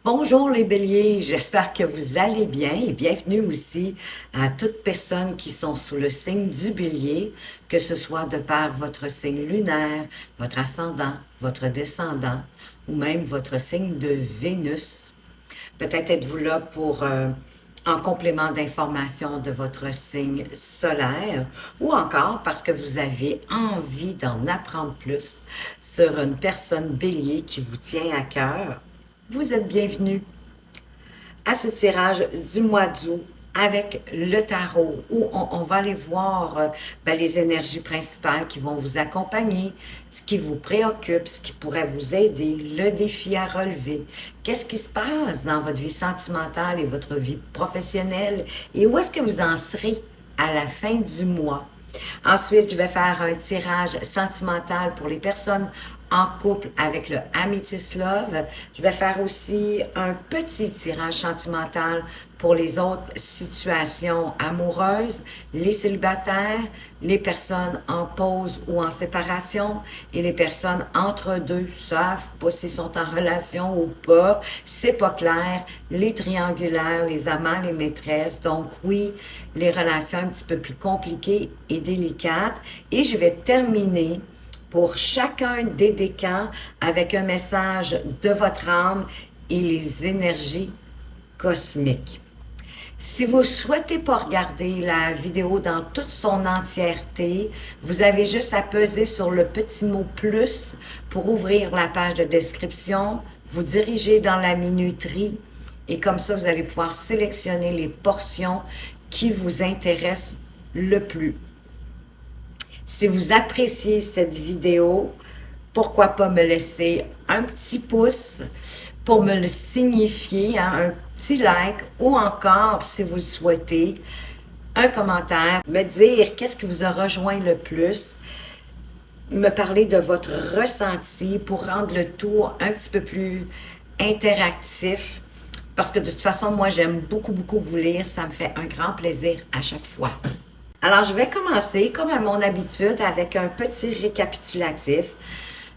Bonjour les béliers, j'espère que vous allez bien et bienvenue aussi à toutes personnes qui sont sous le signe du bélier, que ce soit de par votre signe lunaire, votre ascendant, votre descendant ou même votre signe de Vénus. Peut-être êtes-vous là pour en complément d'information de votre signe solaire ou encore parce que vous avez envie d'en apprendre plus sur une personne bélier qui vous tient à cœur. Vous êtes bienvenue à ce tirage du mois d'août avec le tarot où on va aller voir les énergies principales qui vont vous accompagner, ce qui vous préoccupe, ce qui pourrait vous aider, le défi à relever. Qu'est-ce qui se passe dans votre vie sentimentale et votre vie professionnelle et où est-ce que vous en serez à la fin du mois? Ensuite, je vais faire un tirage sentimental pour les personnes en couple avec le Amethyst Love. Je vais faire aussi un petit tirage sentimental pour les autres situations amoureuses, les célibataires, les personnes en pause ou en séparation et les personnes entre deux, savent pas s'ils sont en relation ou pas, c'est pas clair, les triangulaires, les amants, les maîtresses, donc oui, les relations un petit peu plus compliquées et délicates. Et je vais terminer pour chacun des décans avec un message de votre âme et les énergies cosmiques. Si vous ne souhaitez pas regarder la vidéo dans toute son entièreté, vous avez juste à peser sur le petit mot « plus » pour ouvrir la page de description, vous diriger dans la minuterie et comme ça, vous allez pouvoir sélectionner les portions qui vous intéressent le plus. Si vous appréciez cette vidéo, pourquoi pas me laisser un petit pouce pour me le signifier, un petit like ou encore, si vous le souhaitez, un commentaire, me dire qu'est-ce qui vous a rejoint le plus, me parler de votre ressenti pour rendre le tout un petit peu plus interactif parce que de toute façon, moi, j'aime beaucoup vous lire, ça me fait un grand plaisir à chaque fois. Alors, je vais commencer, comme à mon habitude, avec un petit récapitulatif,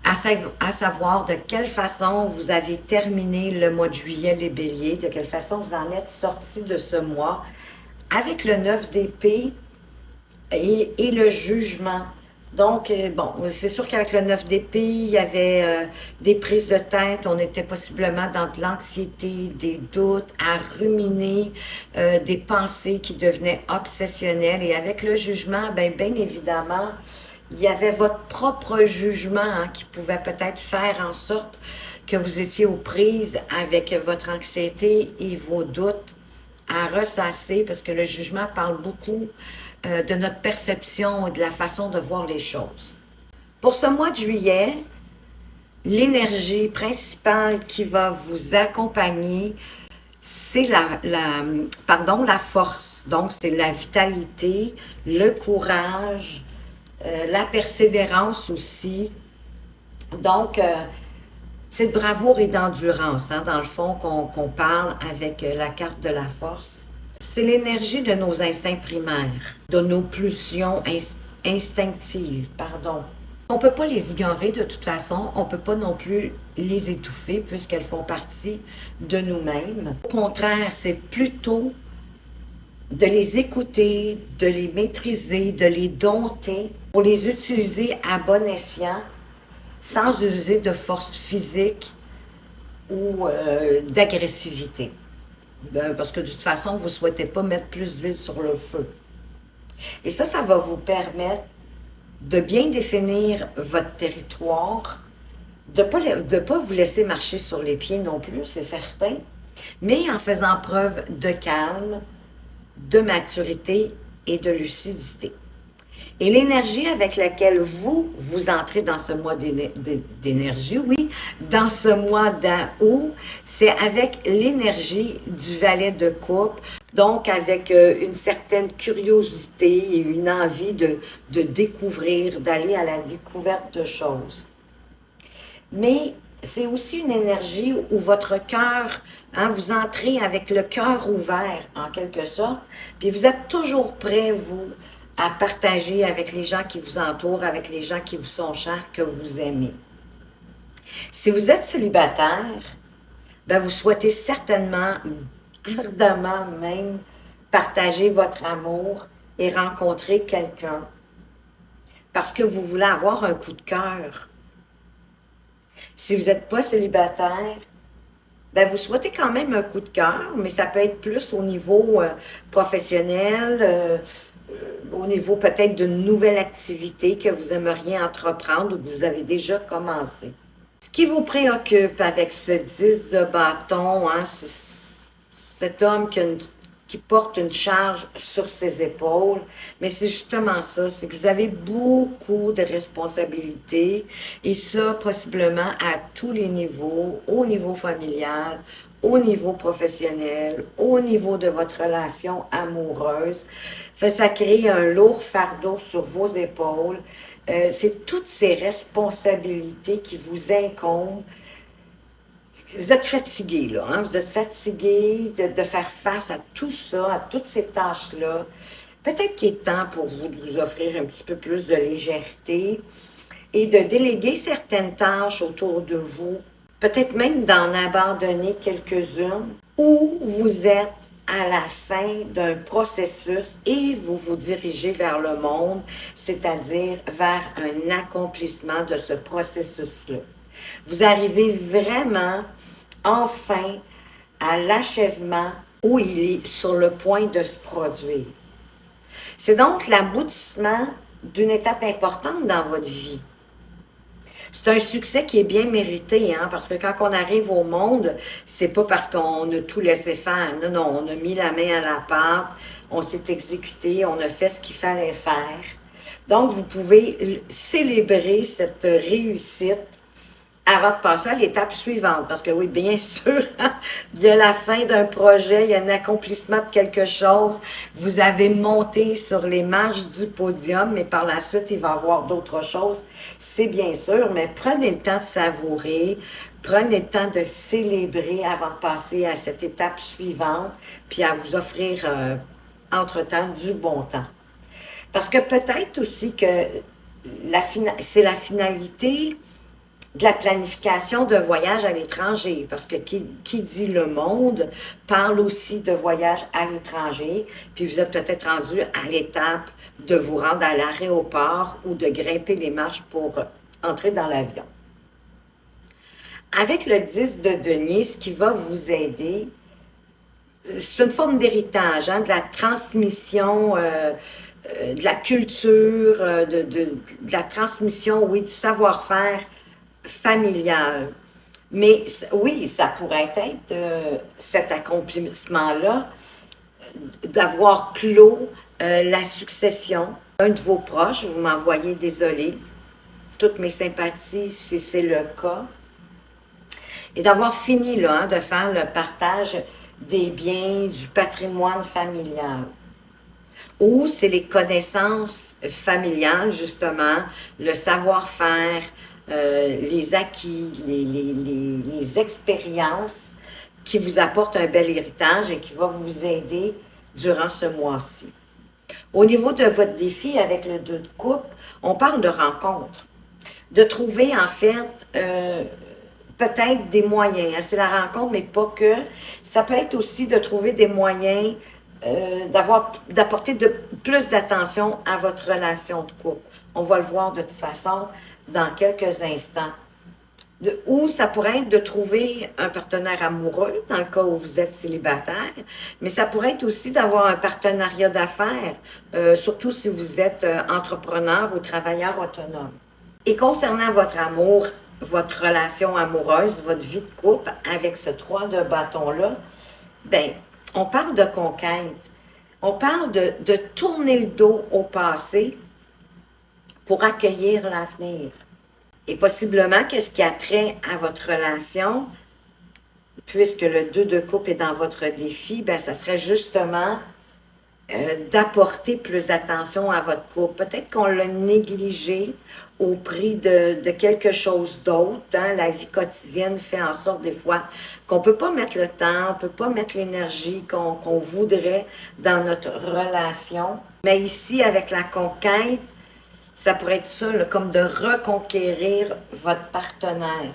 à savoir de quelle façon vous avez terminé le mois de juillet, les béliers, de quelle façon vous en êtes sortis de ce mois, avec le 9 d'épée et le jugement. Donc, bon, c'est sûr qu'avec le 9 d'épée, il y avait des prises de tête, on était possiblement dans de l'anxiété, des doutes, à ruminer, des pensées qui devenaient obsessionnelles. Et avec le jugement, bien évidemment, il y avait votre propre jugement qui pouvait peut-être faire en sorte que vous étiez aux prises avec votre anxiété et vos doutes à ressasser, parce que le jugement parle beaucoup de notre perception et de la façon de voir les choses. Pour ce mois de juillet, l'énergie principale qui va vous accompagner, c'est la force. Donc, c'est la vitalité, le courage, la persévérance aussi. Donc, c'est de bravoure et d'endurance, dans le fond, qu'on parle avec la carte de la force. C'est l'énergie de nos instincts primaires, de nos pulsions instinctives, pardon. On ne peut pas les ignorer de toute façon, on ne peut pas non plus les étouffer puisqu'elles font partie de nous-mêmes. Au contraire, c'est plutôt de les écouter, de les maîtriser, de les dompter, pour les utiliser à bon escient, sans user de force physique ou d'agressivité. Parce que de toute façon, vous ne souhaitez pas mettre plus d'huile sur le feu. Et ça va vous permettre de bien définir votre territoire, de ne pas vous laisser marcher sur les pieds non plus, c'est certain, mais en faisant preuve de calme, de maturité et de lucidité. Et l'énergie avec laquelle vous entrez dans ce mois d'énergie, oui, dans ce mois d'août, c'est avec l'énergie du valet de coupe, donc avec une certaine curiosité et une envie de découvrir, d'aller à la découverte de choses. Mais c'est aussi une énergie où votre cœur, vous entrez avec le cœur ouvert, en quelque sorte, puis vous êtes toujours prêt, vous, à partager avec les gens qui vous entourent, avec les gens qui vous sont chers, que vous aimez. Si vous êtes célibataire, ben vous souhaitez certainement, ardemment même, partager votre amour et rencontrer quelqu'un parce que vous voulez avoir un coup de cœur. Si vous n'êtes pas célibataire, ben vous souhaitez quand même un coup de cœur, mais ça peut être plus au niveau professionnel, au niveau peut-être d'une nouvelle activité que vous aimeriez entreprendre ou que vous avez déjà commencé. Ce qui vous préoccupe avec ce 10 de bâton, hein, c'est cet homme qui porte une charge sur ses épaules, mais c'est justement ça, c'est que vous avez beaucoup de responsabilités et ça possiblement à tous les niveaux, au niveau familial, au niveau professionnel, au niveau de votre relation amoureuse. Fait ça crée un lourd fardeau sur vos épaules. C'est toutes ces responsabilités qui vous incombent. Vous êtes fatigué, là, hein? Vous êtes fatigué de faire face à tout ça, à toutes ces tâches-là. Peut-être qu'il est temps pour vous de vous offrir un petit peu plus de légèreté et de déléguer certaines tâches autour de vous. Peut-être même d'en abandonner quelques-unes ou vous êtes à la fin d'un processus et vous vous dirigez vers le monde, c'est-à-dire vers un accomplissement de ce processus-là. Vous arrivez vraiment, enfin, à l'achèvement où il est sur le point de se produire. C'est donc l'aboutissement d'une étape importante dans votre vie. C'est un succès qui est bien mérité, hein, parce que quand on arrive au monde, c'est pas parce qu'on a tout laissé faire. Non, non, on a mis la main à la pâte, on s'est exécuté, on a fait ce qu'il fallait faire. Donc, vous pouvez célébrer cette réussite avant de passer à l'étape suivante. Parce que oui, bien sûr, il y a la fin d'un projet, il y a un accomplissement de quelque chose. Vous avez monté sur les marches du podium, mais par la suite, il va y avoir d'autres choses. C'est bien sûr, mais prenez le temps de savourer, prenez le temps de célébrer avant de passer à cette étape suivante, puis à vous offrir, entre-temps, du bon temps. Parce que peut-être aussi que c'est la finalité de la planification de voyage à l'étranger, parce que qui dit le monde parle aussi de voyage à l'étranger, puis vous êtes peut-être rendu à l'étape de vous rendre à l'aéroport ou de grimper les marches pour entrer dans l'avion. Avec le 10 de denier, ce qui va vous aider, c'est une forme d'héritage, hein, de la transmission, de la culture, de la transmission, oui, du savoir-faire familial. Mais oui, ça pourrait être cet accomplissement-là, d'avoir clos la succession. Un de vos proches, vous m'envoyez désolé, toutes mes sympathies si c'est le cas, et d'avoir fini là, hein, de faire le partage des biens, du patrimoine familial. Ou c'est les connaissances familiales, justement, le savoir-faire, les acquis, les expériences qui vous apportent un bel héritage et qui va vous aider durant ce mois-ci. Au niveau de votre défi avec le 2 de coupe, on parle de rencontre. De trouver, en fait, peut-être des moyens. Hein, c'est la rencontre, mais pas que. Ça peut être aussi de trouver des moyens d'apporter plus d'attention à votre relation de couple. On va le voir de toute façon dans quelques instants. Ou ça pourrait être de trouver un partenaire amoureux, dans le cas où vous êtes célibataire, mais ça pourrait être aussi d'avoir un partenariat d'affaires, surtout si vous êtes entrepreneur ou travailleur autonome. Et concernant votre amour, votre relation amoureuse, votre vie de couple, avec ce 3 de bâton-là, ben, on parle de conquête. On parle de tourner le dos au passé pour accueillir l'avenir. Et possiblement, qu'est-ce qui a trait à votre relation, puisque le 2 de coupe est dans votre défi, ben, ça serait justement d'apporter plus d'attention à votre couple. Peut-être qu'on l'a négligé au prix de quelque chose d'autre. Hein? La vie quotidienne fait en sorte des fois qu'on ne peut pas mettre le temps, on ne peut pas mettre l'énergie qu'on voudrait dans notre relation. Mais ici, avec la conquête, ça pourrait être ça, là, comme de reconquérir votre partenaire.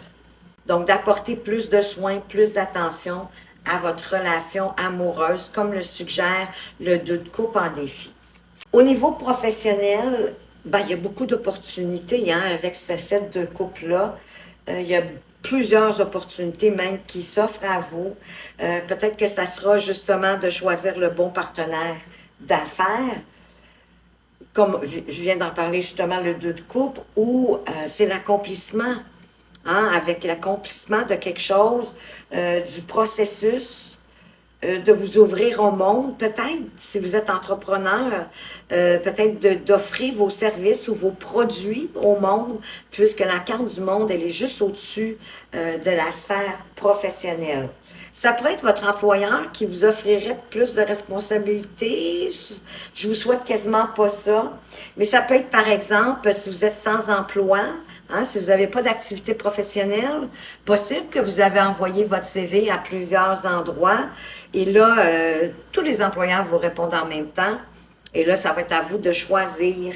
Donc, d'apporter plus de soins, plus d'attention à votre relation amoureuse, comme le suggère le 2 de coupe en défi. Au niveau professionnel, ben, il y a beaucoup d'opportunités hein, avec ce set de coupe-là. Il y a plusieurs opportunités même qui s'offrent à vous. Peut-être que ça sera justement de choisir le bon partenaire d'affaires, comme je viens d'en parler justement, le 2 de coupe, ou c'est l'accomplissement, hein, avec l'accomplissement de quelque chose, du processus, de vous ouvrir au monde, peut-être, si vous êtes entrepreneur, peut-être d'offrir vos services ou vos produits au monde, puisque la carte du monde, elle est juste au-dessus de la sphère professionnelle. Ça pourrait être votre employeur qui vous offrirait plus de responsabilités. Je vous souhaite quasiment pas ça. Mais ça peut être, par exemple, si vous êtes sans emploi, hein, si vous n'avez pas d'activité professionnelle, possible que vous avez envoyé votre CV à plusieurs endroits. Et là, tous les employeurs vous répondent en même temps. Et là, ça va être à vous de choisir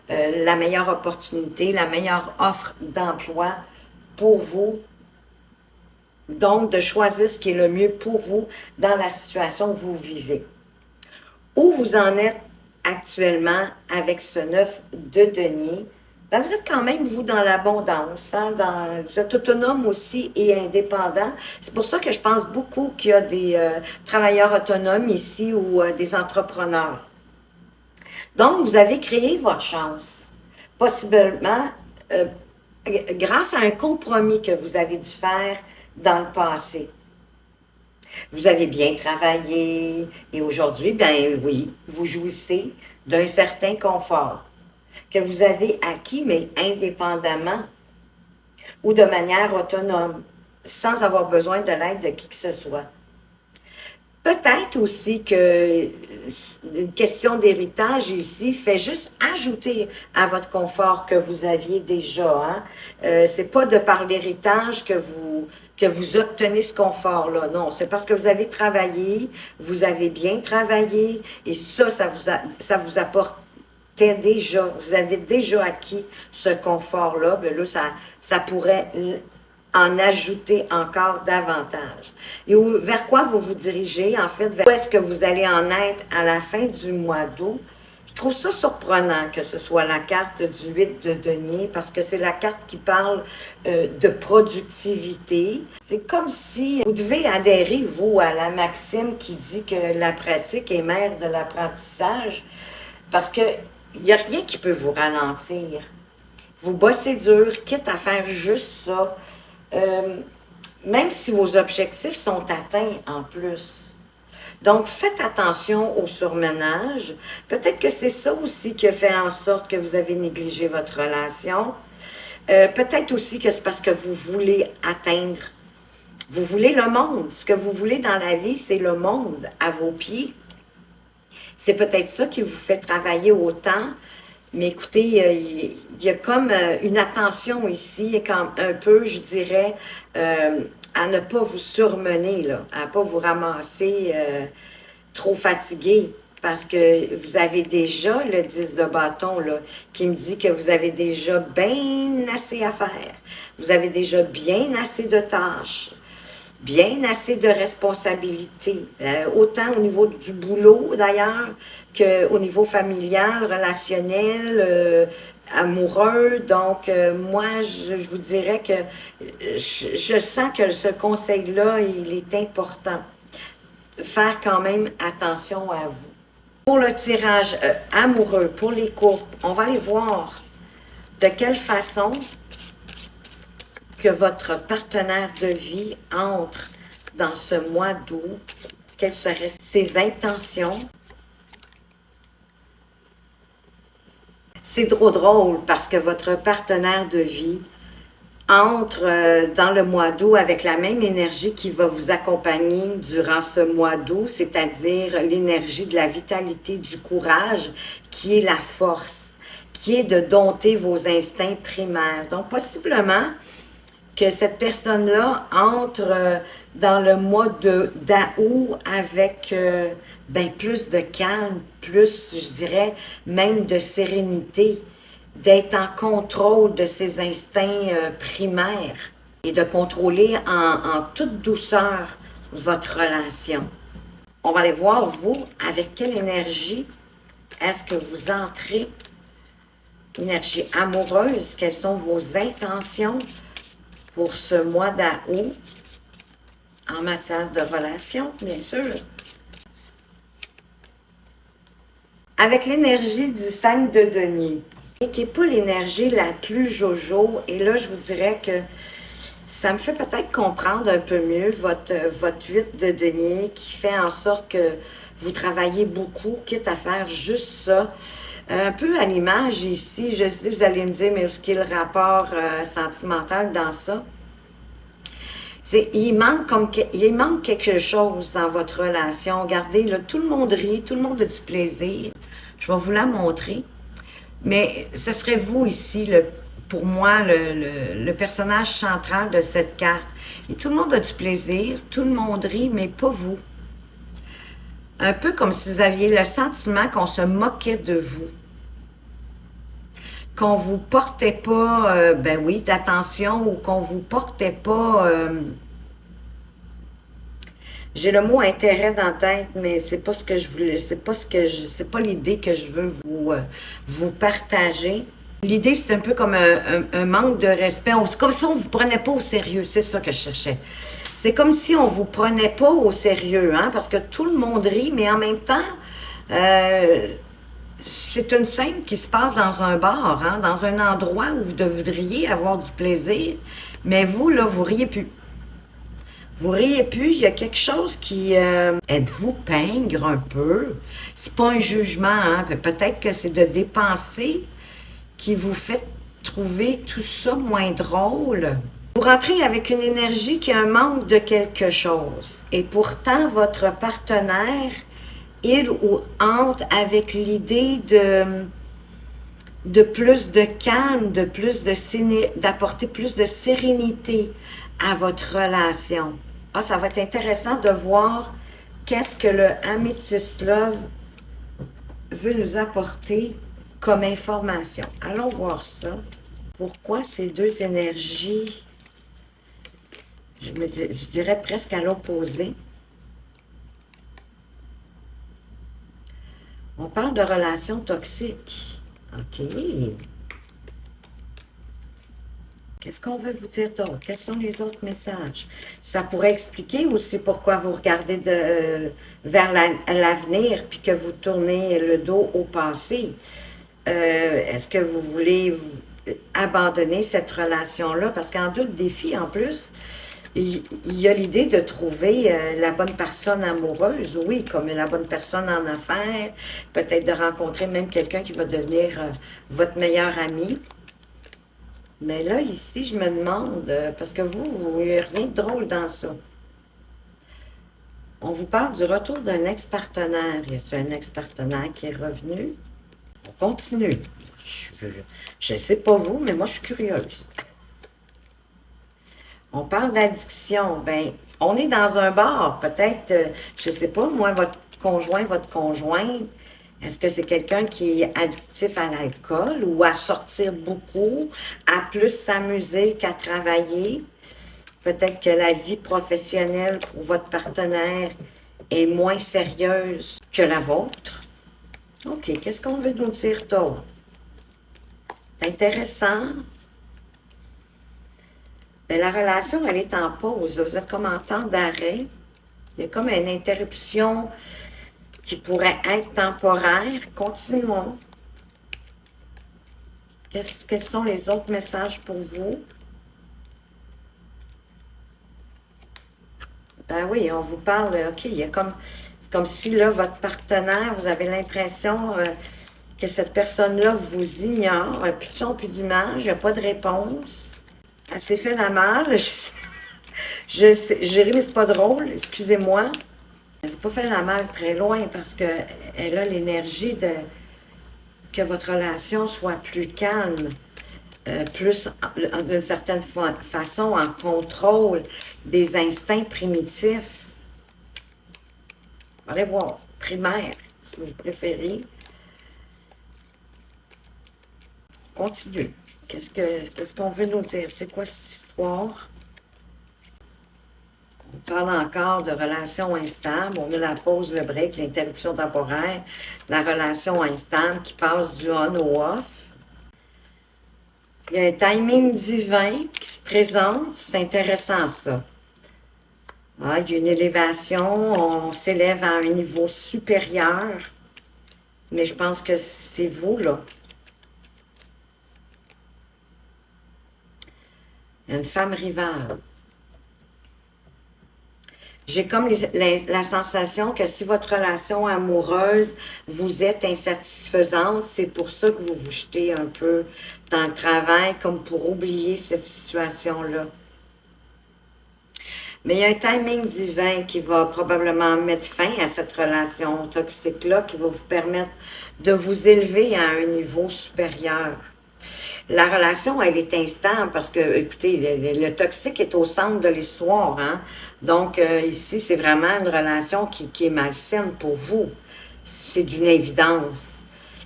la meilleure opportunité, la meilleure offre d'emploi pour vous. Donc, de choisir ce qui est le mieux pour vous dans la situation où vous vivez. Où vous en êtes actuellement avec ce 9 de denier, ben vous êtes quand même, vous, dans l'abondance. Hein, vous êtes autonome aussi et indépendant. C'est pour ça que je pense beaucoup qu'il y a des travailleurs autonomes ici ou des entrepreneurs. Donc, vous avez créé votre chance. Possiblement, grâce à un compromis que vous avez dû faire dans le passé. Vous avez bien travaillé et aujourd'hui, ben oui, vous jouissez d'un certain confort que vous avez acquis, mais indépendamment ou de manière autonome, sans avoir besoin de l'aide de qui que ce soit. Peut-être aussi que une question d'héritage ici fait juste ajouter à votre confort que vous aviez déjà. Hein? C'est pas de par l'héritage que vous obtenez ce confort-là. Non, c'est parce que vous avez travaillé, vous avez bien travaillé, et ça vous apportait déjà, vous avez déjà acquis ce confort-là. Bien là, ça pourrait en ajouter encore davantage. Et vers quoi vous vous dirigez, en fait, vers où est-ce que vous allez en être à la fin du mois d'août? Je trouve ça surprenant que ce soit la carte du 8 de denier, parce que c'est la carte qui parle de productivité. C'est comme si vous devez adhérer, vous, à la maxime qui dit que la pratique est mère de l'apprentissage, parce que il n'y a rien qui peut vous ralentir. Vous bossez dur, quitte à faire juste ça, même si vos objectifs sont atteints en plus. Donc, faites attention au surmenage. Peut-être que c'est ça aussi qui a fait en sorte que vous avez négligé votre relation. Peut-être aussi que c'est parce que vous voulez atteindre. Vous voulez le monde. Ce que vous voulez dans la vie, c'est le monde à vos pieds. C'est peut-être ça qui vous fait travailler autant. Mais écoutez, il y a comme une attention ici, comme un peu, je dirais, à ne pas vous surmener, là, à ne pas vous ramasser trop fatigué, parce que vous avez déjà le 10 de bâton, là, qui me dit que vous avez déjà bien assez à faire. Vous avez déjà bien assez de tâches. Bien assez de responsabilités, autant au niveau du boulot d'ailleurs, qu'au niveau familial, relationnel, amoureux. Donc, moi, je vous dirais que je sens que ce conseil-là, il est important. Faire quand même attention à vous. Pour le tirage amoureux, pour les couples, on va aller voir de quelle façon que votre partenaire de vie entre dans ce mois d'août, quelles seraient ses intentions. C'est trop drôle parce que votre partenaire de vie entre dans le mois d'août avec la même énergie qui va vous accompagner durant ce mois d'août, c'est-à-dire l'énergie de la vitalité, du courage, qui est la force, qui est de dompter vos instincts primaires. Donc, possiblement que cette personne-là entre dans le mois d'août avec ben, plus de calme, plus, je dirais, même de sérénité, d'être en contrôle de ses instincts primaires. et de contrôler en toute douceur votre relation. On va aller voir, vous, avec quelle énergie est-ce que vous entrez, énergie amoureuse, quelles sont vos intentions pour ce mois d'août en matière de relation, bien sûr. Avec l'énergie du 5 de denier, qui n'est pas l'énergie la plus jojo, et là, je vous dirais que ça me fait peut-être comprendre un peu mieux votre 8 de denier qui fait en sorte que vous travaillez beaucoup, quitte à faire juste ça. Un peu à l'image ici, je sais, vous allez me dire, mais est-ce qu'il y a le rapport sentimental dans ça? Il manque quelque chose dans votre relation. Regardez, là, tout le monde rit, tout le monde a du plaisir. Je vais vous la montrer. Mais ce serait vous ici, pour moi, le personnage central de cette carte. Et tout le monde a du plaisir, tout le monde rit, mais pas vous. Un peu comme si vous aviez le sentiment qu'on se moquait de vous. Qu'on vous portait pas, ben oui, d'attention, ou qu'on vous portait pas... j'ai le mot intérêt dans la tête, mais c'est pas ce que je voulais, c'est pas l'idée que je veux vous partager. L'idée, c'est un peu comme un manque de respect. C'est comme si on vous prenait pas au sérieux, c'est ça que je cherchais. C'est comme si on vous prenait pas au sérieux, hein, parce que tout le monde rit, mais en même temps, c'est une scène qui se passe dans un bar, hein, dans un endroit où vous devriez avoir du plaisir, mais vous, là, vous riez plus. Vous riez plus, il y a quelque chose qui... êtes-vous pingre un peu? C'est pas un jugement, hein? Peut-être que c'est de dépenser qui vous fait trouver tout ça moins drôle. Vous rentrez avec une énergie qui a un manque de quelque chose. Et pourtant, votre partenaire, il ou hante avec l'idée de plus de calme, d'apporter plus de sérénité à votre relation. Ah, ça va être intéressant de voir qu'est-ce que le Amethyst Love veut nous apporter comme information. Allons voir ça. Pourquoi ces deux énergies, je dirais presque à l'opposé. On parle de relations toxiques. OK. Qu'est-ce qu'on veut vous dire d'autre? Quels sont les autres messages? Ça pourrait expliquer aussi pourquoi vous regardez vers l'avenir puis que vous tournez le dos au passé. Est-ce que vous voulez abandonner cette relation-là? Parce qu'en deux défis, en plus, il y a l'idée de trouver la bonne personne amoureuse, oui, comme la bonne personne en affaires, peut-être de rencontrer même quelqu'un qui va devenir votre meilleur ami. Mais là, ici, je me demande, parce que il n'y a rien de drôle dans ça. On vous parle du retour d'un ex-partenaire. Y a-t-il un ex-partenaire qui est revenu? On continue. Je ne sais pas vous, mais moi, je suis curieuse. On parle d'addiction. Ben, on est dans un bar. Peut-être, je ne sais pas, moi, votre conjointe, est-ce que c'est quelqu'un qui est addictif à l'alcool ou à sortir beaucoup, à plus s'amuser qu'à travailler? Peut-être que la vie professionnelle pour votre partenaire est moins sérieuse que la vôtre. OK, qu'est-ce qu'on veut nous dire d'autre? C'est intéressant. Mais la relation, elle est en pause. Vous êtes comme en temps d'arrêt. Il y a comme une interruption qui pourrait être temporaire. Continuons. Quels sont les autres messages pour vous? Ben oui, on vous parle, OK, c'est comme si là, votre partenaire, vous avez l'impression que cette personne-là vous ignore, plus de son, plus d'image, il n'y a pas de réponse. Elle s'est fait la malle. Je ris, mais c'est pas drôle, excusez-moi. Elle s'est pas fait la malle très loin parce qu'elle a l'énergie de que votre relation soit plus calme, plus d'une certaine façon en contrôle des instincts primitifs. Allez voir, primaire, si vous préférez. Continue. Qu'est-ce qu'on veut nous dire? C'est quoi cette histoire? On parle encore de relations instables. On a la pause, le break, l'interruption temporaire, la relation instable qui passe du on au off. Il y a un timing divin qui se présente. C'est intéressant, ça. Ah, il y a une élévation. On s'élève à un niveau supérieur. Mais je pense que c'est vous, là. Il y a une femme rivale. J'ai comme la sensation que si votre relation amoureuse vous est insatisfaisante, c'est pour ça que vous vous jetez un peu dans le travail, comme pour oublier cette situation-là. Mais il y a un timing divin qui va probablement mettre fin à cette relation toxique-là, qui va vous permettre de vous élever à un niveau supérieur. La relation, elle est instable parce que, écoutez, le toxique est au centre de l'histoire, hein? Donc, ici, c'est vraiment une relation qui est malsaine pour vous. C'est d'une évidence.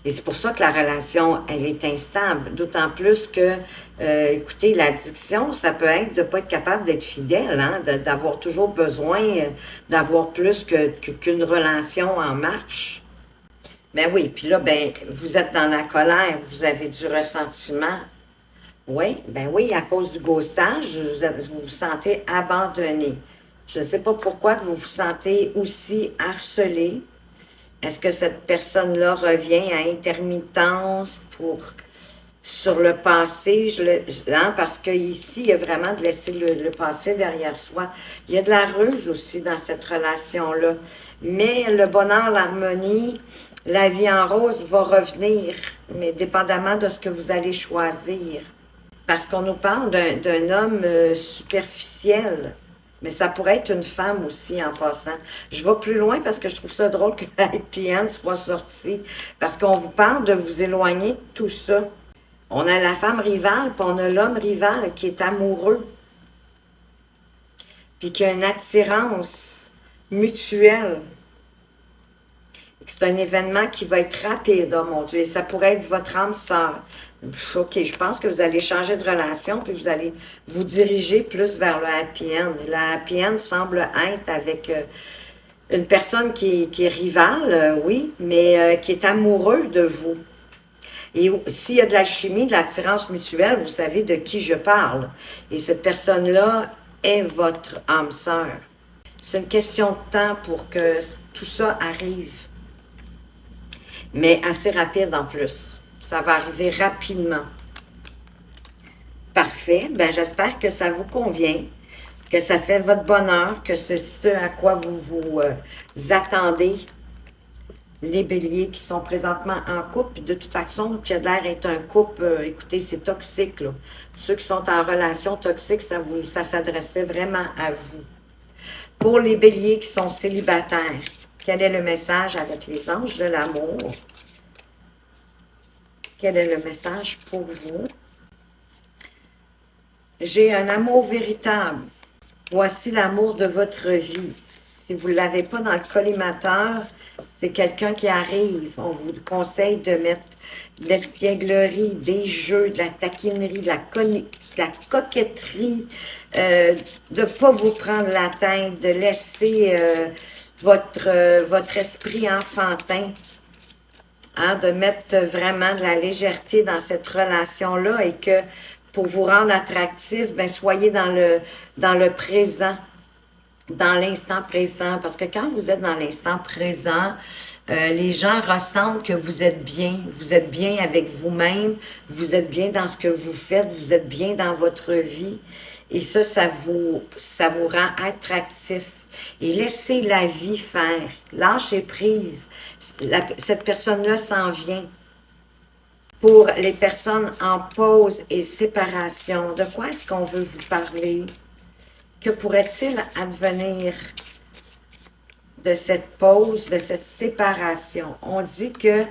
Et c'est pour ça que la relation, elle est instable. D'autant plus que, écoutez, l'addiction, ça peut être de ne pas être capable d'être fidèle, hein? D'avoir toujours besoin d'avoir plus qu'une relation en marche. Ben oui, puis là, ben, vous êtes dans la colère, vous avez du ressentiment. Oui, ben oui, à cause du ghostage, vous vous sentez abandonné. Je ne sais pas pourquoi que vous vous sentez aussi harcelé. Est-ce que cette personne-là revient à intermittence sur le passé, hein, parce qu'ici, il y a vraiment de laisser le passé derrière soi. Il y a de la ruse aussi dans cette relation-là. Mais le bonheur, l'harmonie, la vie en rose va revenir, mais dépendamment de ce que vous allez choisir. Parce qu'on nous parle d'un homme superficiel, mais ça pourrait être une femme aussi en passant. Je vais plus loin parce que je trouve ça drôle que la happy end soit sortie, parce qu'on vous parle de vous éloigner de tout ça. On a la femme rivale, puis on a l'homme rival qui est amoureux, puis qui a une attirance mutuelle. C'est un événement qui va être rapide, oh mon Dieu, et ça pourrait être votre âme sœur. OK, je pense que vous allez changer de relation, puis vous allez vous diriger plus vers le happy end. Le happy end semble être avec une personne qui est rivale, oui, mais qui est amoureux de vous. Et s'il y a de la chimie, de l'attirance mutuelle, vous savez de qui je parle. Et cette personne-là est votre âme sœur. C'est une question de temps pour que tout ça arrive. Mais assez rapide en plus. Ça va arriver rapidement. Parfait. Ben, j'espère que ça vous convient, que ça fait votre bonheur, que c'est ce à quoi vous vous attendez. Les béliers qui sont présentement en couple, de toute façon, qui a l'air d'être un couple, écoutez, c'est toxique, là. Ceux qui sont en relation toxique, ça s'adressait vraiment à vous. Pour les béliers qui sont célibataires, quel est le message avec les anges de l'amour? Quel est le message pour vous? J'ai un amour véritable. Voici l'amour de votre vie. Si vous ne l'avez pas dans le collimateur, c'est quelqu'un qui arrive. On vous conseille de mettre de l'espièglerie, des jeux, de la taquinerie, de la coquetterie, de ne pas vous prendre la tête, de laisser votre esprit enfantin. Hein, de mettre vraiment de la légèreté dans cette relation-là et que pour vous rendre attractif, ben, soyez dans le présent, dans l'instant présent. Parce que quand vous êtes dans l'instant présent, les gens ressentent que vous êtes bien avec vous-même, vous êtes bien dans ce que vous faites, vous êtes bien dans votre vie. Et ça vous rend attractif. Et laissez la vie faire. Lâchez prise. Cette personne-là s'en vient. Pour les personnes en pause et séparation, de quoi est-ce qu'on veut vous parler? Que pourrait-il advenir de cette pause, de cette séparation? On dit que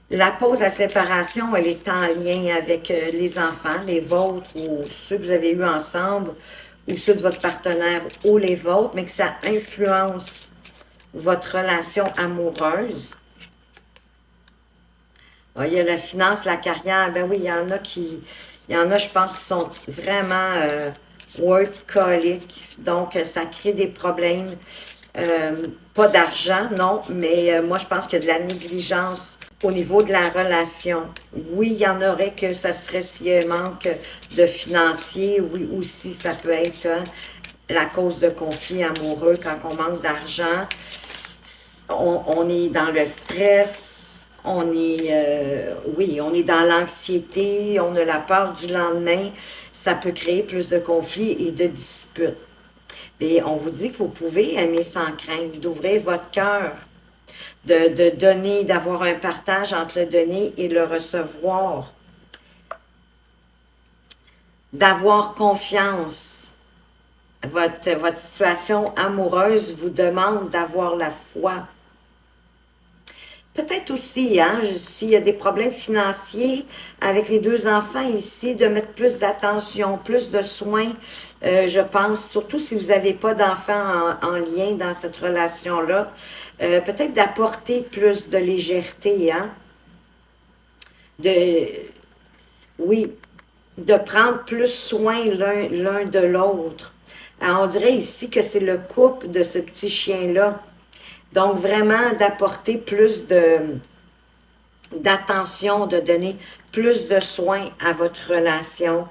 la pause, la séparation, elle est en lien avec les enfants, les vôtres ou ceux que vous avez eus ensemble, ou ceux de votre partenaire ou les vôtres, mais que ça influence votre relation amoureuse. Il y a la finance, la carrière. Ben oui, il y en a, je pense, qui sont vraiment workaholic. Donc, ça crée des problèmes. Pas d'argent, non, mais moi, je pense qu'il y a de la négligence au niveau de la relation. Oui, il y en aurait que ça serait s'il y a un manque de financier. Oui, aussi, ça peut être la cause de conflits amoureux quand on manque d'argent. On est dans le stress, on est, oui, on est dans l'anxiété, on a la peur du lendemain. Ça peut créer plus de conflits et de disputes. Et on vous dit que vous pouvez aimer sans crainte, d'ouvrir votre cœur, de donner, d'avoir un partage entre le donner et le recevoir, d'avoir confiance. Votre situation amoureuse vous demande d'avoir la foi. Peut-être aussi, hein, s'il y a des problèmes financiers avec les 2 enfants ici, de mettre plus d'attention, plus de soins, je pense, surtout si vous n'avez pas d'enfants en lien dans cette relation-là, peut-être d'apporter plus de légèreté, hein, oui, de prendre plus soin l'un de l'autre. On dirait ici que c'est le couple de ce petit chien-là. Donc, vraiment, d'apporter plus d'attention, de donner plus de soins à votre relation.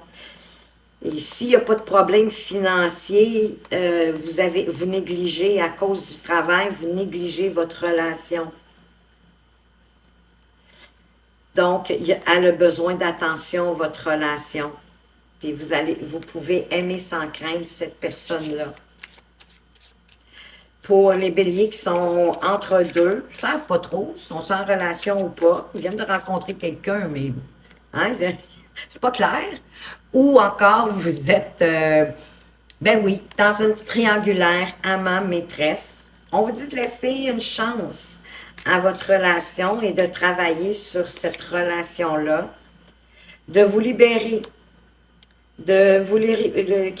Et s'il n'y a pas de problème financier, vous négligez, à cause du travail, vous négligez votre relation. Donc, elle a besoin d'attention, votre relation. Puis vous pouvez aimer sans crainte cette personne-là. Pour les béliers qui sont entre deux, ils ne savent pas trop, sont sans relation ou pas, ils viennent de rencontrer quelqu'un, mais hein, c'est pas clair. Ou encore, vous êtes, ben oui, dans une triangulaire amant-maîtresse. On vous dit de laisser une chance à votre relation et de travailler sur cette relation-là, de vous libérer, qu'il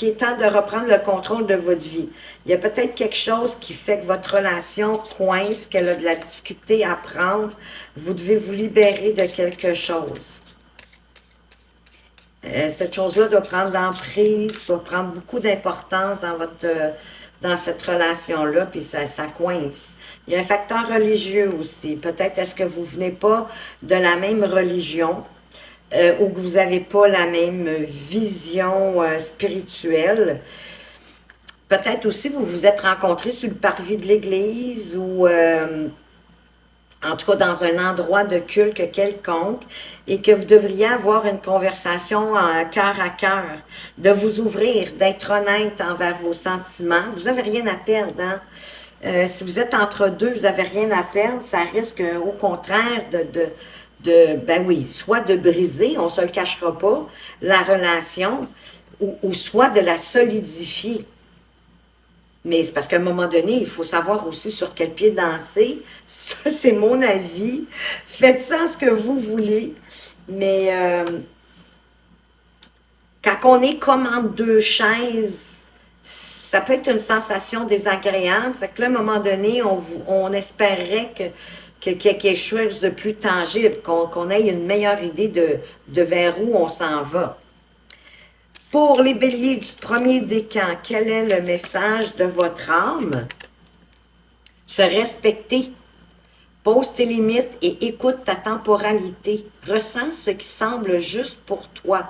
est temps de reprendre le contrôle de votre vie. Il y a peut-être quelque chose qui fait que votre relation coince, qu'elle a de la difficulté à prendre. Vous devez vous libérer de quelque chose. Cette chose-là doit prendre l'emprise, doit prendre beaucoup d'importance dans cette relation-là, puis ça coince. Il y a un facteur religieux aussi. Peut-être est-ce que vous ne venez pas de la même religion, ou que vous n'avez pas la même vision spirituelle. Peut-être aussi vous vous êtes rencontrés sur le parvis de l'église ou en tout cas dans un endroit de culte quelconque et que vous devriez avoir une conversation cœur à cœur, de vous ouvrir, d'être honnête envers vos sentiments. Vous n'avez rien à perdre, hein? Si vous êtes entre deux, vous n'avez rien à perdre, ça risque au contraire ben oui, soit de briser, on ne se le cachera pas, la relation, ou soit de la solidifier. Mais c'est parce qu'à un moment donné, il faut savoir aussi sur quel pied danser. Ça, c'est mon avis. Faites ça ce que vous voulez. Mais quand on est comme entre deux chaises, ça peut être une sensation désagréable. Fait que là, à un moment donné, on espérerait qu'il y ait quelque chose de plus tangible, qu'on ait une meilleure idée de vers où on s'en va. Pour les béliers du premier décan, quel est le message de votre âme? Se respecter. Pose tes limites et écoute ta temporalité. Ressens ce qui semble juste pour toi.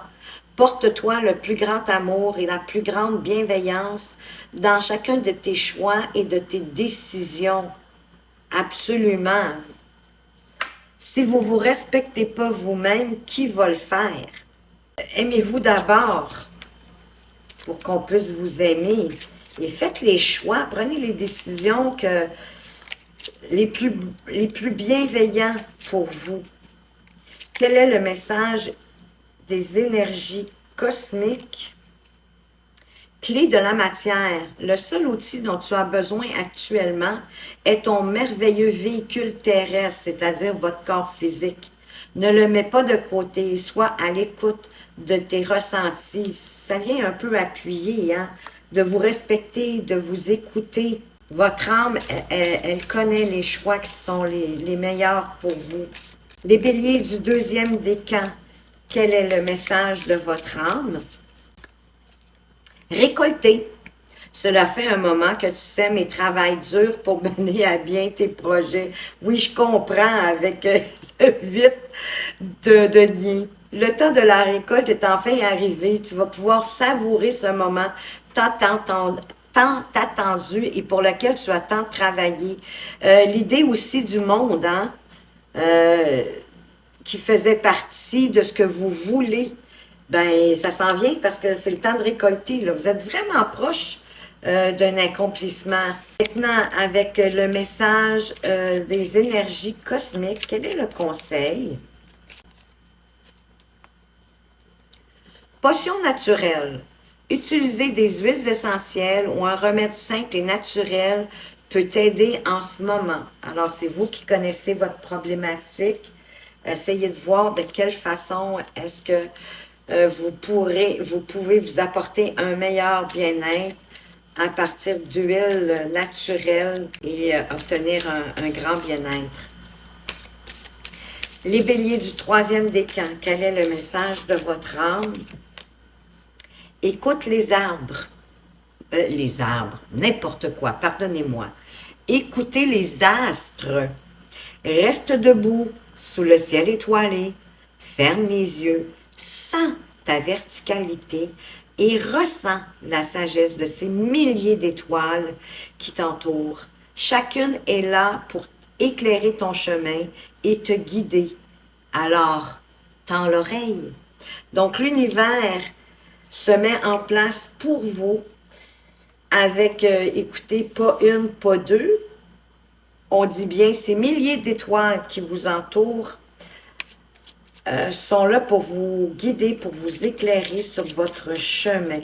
Porte-toi le plus grand amour et la plus grande bienveillance dans chacun de tes choix et de tes décisions. Absolument. Si vous ne vous respectez pas vous-même, qui va le faire? Aimez-vous d'abord pour qu'on puisse vous aimer. Et faites les choix, prenez les décisions les plus bienveillants pour vous. Quel est le message des énergies cosmiques? Clé de la matière. Le seul outil dont tu as besoin actuellement est ton merveilleux véhicule terrestre, c'est-à-dire votre corps physique. Ne le mets pas de côté, sois à l'écoute de tes ressentis. Ça vient un peu appuyer, hein? De vous respecter, de vous écouter. Votre âme, elle connaît les choix qui sont les meilleurs pour vous. Les béliers du deuxième décan, quel est le message de votre âme? récolter. Cela fait un moment que tu sèmes et travailles dur pour mener à bien tes projets. Oui, je comprends avec le 8 de denier. Le temps de la récolte est enfin arrivé. Tu vas pouvoir savourer ce moment tant attendu et pour lequel tu as tant travaillé. L'idée aussi du monde, hein, euh, qui faisait partie de ce que vous voulez, ben ça s'en vient parce que c'est le temps de récolter. Là. Vous êtes vraiment proche d'un accomplissement. Maintenant, avec le message des énergies cosmiques, quel est le conseil? Potion naturelle. Utiliser des huiles essentielles ou un remède simple et naturel peut t'aider en ce moment. Alors, c'est vous qui connaissez votre problématique. Essayez de voir de quelle façon est-ce que vous pouvez vous apporter un meilleur bien-être à partir d'huiles naturelles et obtenir un grand bien-être. Les béliers du troisième décan, quel est le message de votre âme? Écoute les arbres, n'importe quoi, pardonnez-moi. Écoutez les astres. Reste debout sous le ciel étoilé. Ferme les yeux. Sens ta verticalité et ressens la sagesse de ces milliers d'étoiles qui t'entourent. Chacune est là pour éclairer ton chemin et te guider. Alors, tends l'oreille. Donc, l'univers se met en place pour vous avec, écoutez, pas une, pas deux. On dit bien ces milliers d'étoiles qui vous entourent sont là pour vous guider, pour vous éclairer sur votre chemin.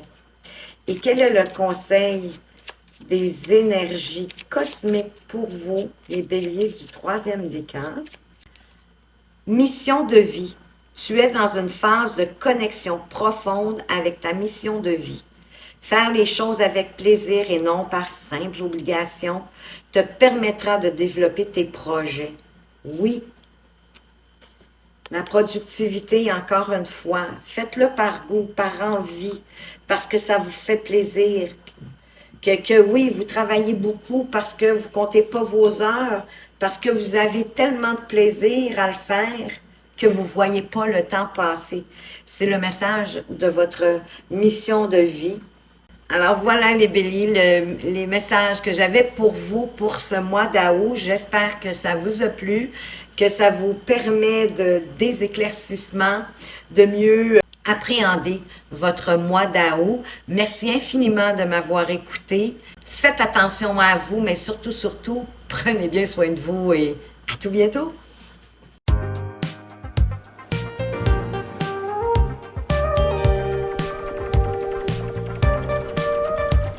Et quel est le conseil des énergies cosmiques pour vous, les béliers du troisième décan? Mission de vie. Tu es dans une phase de connexion profonde avec ta mission de vie. Faire les choses avec plaisir et non par simple obligation te permettra de développer tes projets. Oui, la productivité, encore une fois, faites-le par goût, par envie, parce que ça vous fait plaisir. Que oui, vous travaillez beaucoup parce que vous ne comptez pas vos heures, parce que vous avez tellement de plaisir à le faire que vous ne voyez pas le temps passer. C'est le message de votre mission de vie. Alors voilà les béliers, les messages que j'avais pour vous pour ce mois d'août. J'espère que ça vous a plu, que ça vous permet des éclaircissements, de mieux appréhender votre mois d'août. Merci infiniment de m'avoir écouté. Faites attention à vous, mais surtout, prenez bien soin de vous et à tout bientôt.